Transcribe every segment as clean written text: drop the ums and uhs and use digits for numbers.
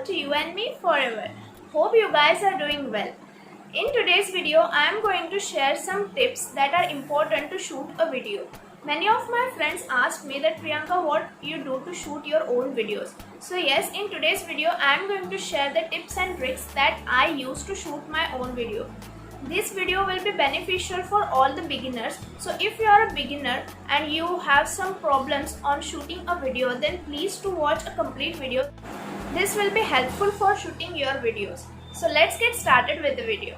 to You and Me Forever. Hope you guys are doing well. In today's video, I am going to share some tips that are important to shoot a video. Many of my friends asked me that Priyanka, what you do to shoot your own videos. So yes, in today's video, I am going to share the tips and tricks that I use to shoot my own video. This video will be beneficial for all the beginners. So if you are a beginner and you have some problems on shooting a video, then please to watch a complete video. This will be helpful for shooting your videos. So let's get started with the video.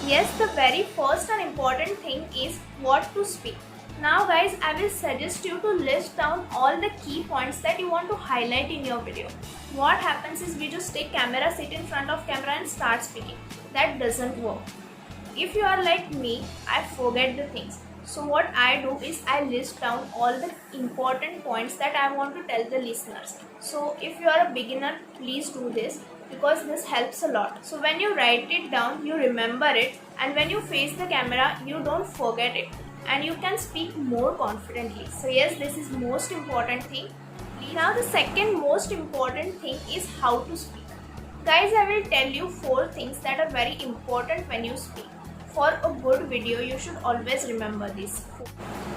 Yes, the very first and important thing is what to speak. Now guys, I will suggest you to list down all the key points that you want to highlight in your video. What happens is we just take camera, sit in front of camera and start speaking. That doesn't work. If you are like me, I forget the things. So what I do is I list down all the important points that I want to tell the listeners. So if you are a beginner, please do this because this helps a lot. So when you write it down, you remember it, and when you face the camera, you don't forget it and you can speak more confidently. So yes, this is most important thing. Now the second most important thing is how to speak. Guys, I will tell you 4 things that are very important when you speak. For a good video, you should always remember these 4.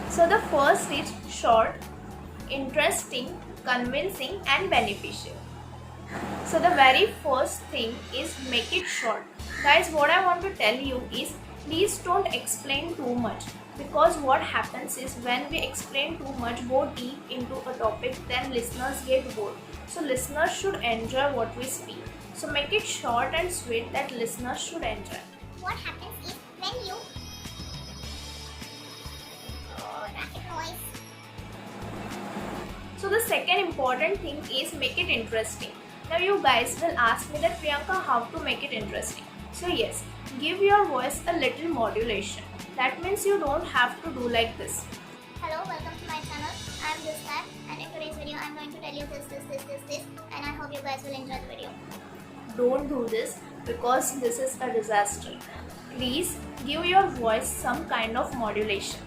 So the first is short, interesting, convincing and beneficial. So the very first thing is make it short. Guys, what I want to tell you is please don't explain too much, because what happens is when we explain too much, go deep into a topic, then listeners get bored. So listeners should enjoy what we speak. So make it short and sweet that listeners should enjoy. What happens is when you traffic noise. So the second important thing is make it interesting. Now you guys will ask me that Priyanka, how to make it interesting? So yes, give your voice a little modulation. That means you don't have to do like this. Hello, welcome to my channel. I am this guy, and in today's video I am going to tell you this, and I hope you guys will enjoy the video. Don't do this because this is a disaster. Please give your voice some kind of modulation.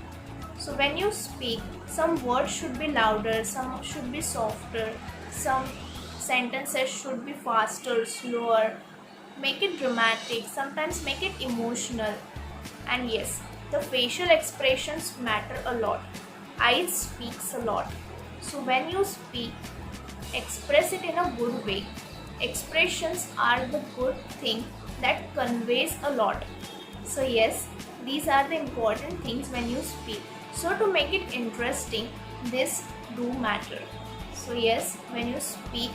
So when you speak, some words should be louder, some should be softer, some sentences should be faster, slower. Make it dramatic, sometimes make it emotional. And yes, the facial expressions matter a lot. Eyes speaks a lot. So when you speak, express it in a good way. Expressions are the good thing that conveys a lot. So yes, these are the important things when you speak. So to make it interesting, this do matter. So yes, when you speak,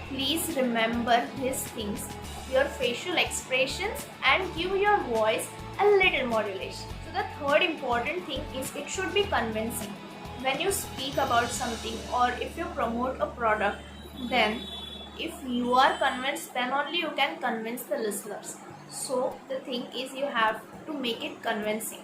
please remember these things, your facial expressions, and give your voice a little modulation. So the third important thing is it should be convincing. When you speak about something or if you promote a product, then if you are convinced, then only you can convince the listeners. So the thing is you have to make it convincing.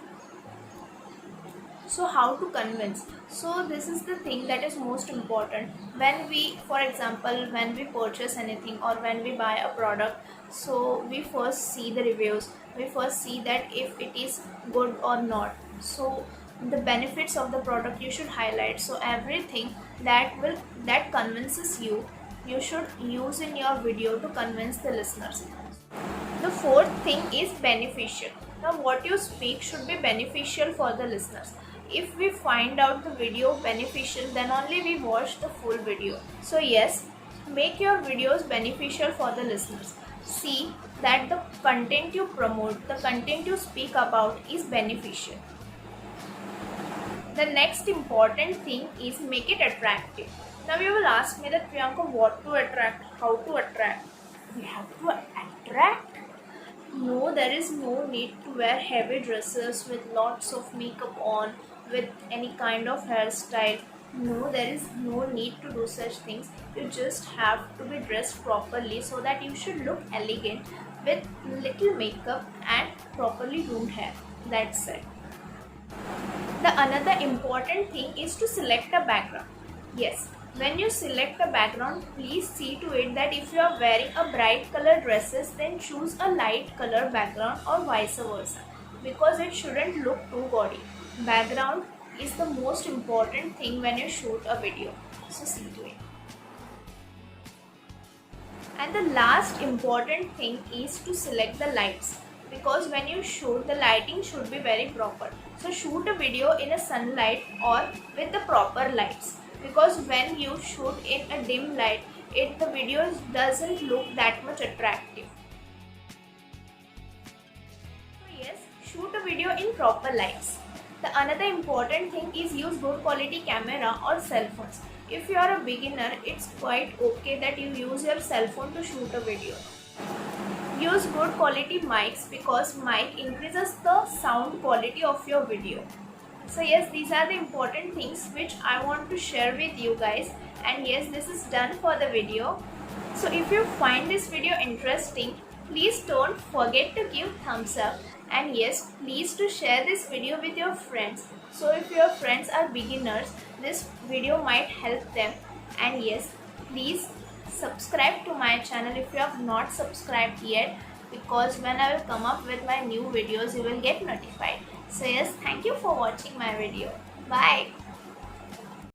So how to convince? So this is the thing that is most important. When we, for example, when we purchase anything or when we buy a product, so we first see the reviews. We first see that if it is good or not. So the benefits of the product you should highlight. So everything that convinces you, you should use in your video to convince the listeners. The fourth thing is beneficial. Now what you speak should be beneficial for the listeners. If we find out the video beneficial, then only we watch the full video. So yes, make your videos beneficial for the listeners. See that the content you promote, the content you speak about is beneficial. The next important thing is make it attractive. Now you will ask me that Priyanka, what to attract, how to attract? We have to attract? No, there is no need to wear heavy dresses with lots of makeup on, with any kind of hairstyle. No, there is no need to do such things. You just have to be dressed properly so that you should look elegant with little makeup and properly groomed hair. That's it. The another important thing is to select a background. Yes, when you select a background, please see to it that if you are wearing a bright color dresses, then choose a light color background or vice versa, because it shouldn't look too gaudy. Background is the most important thing when you shoot a video. So see to it. And the last important thing is to select the lights, because when you shoot, the lighting should be very proper. So shoot a video in a sunlight or with the proper lights, because when you shoot in a dim light, the video doesn't look that much attractive. So yes, shoot a video in proper lights. The another important thing is use good quality camera or cell phones. If you are a beginner, it's quite okay that you use your cell phone to shoot a video. Use good quality mics, because mic increases the sound quality of your video. So yes, these are the important things which I want to share with you guys. And yes, this is done for the video. So if you find this video interesting, please don't forget to give thumbs up. And yes, please to share this video with your friends. So if your friends are beginners, this video might help them. And yes, please subscribe to my channel if you have not subscribed yet, because when I will come up with my new videos, you will get notified. So yes, thank you for watching my video. Bye.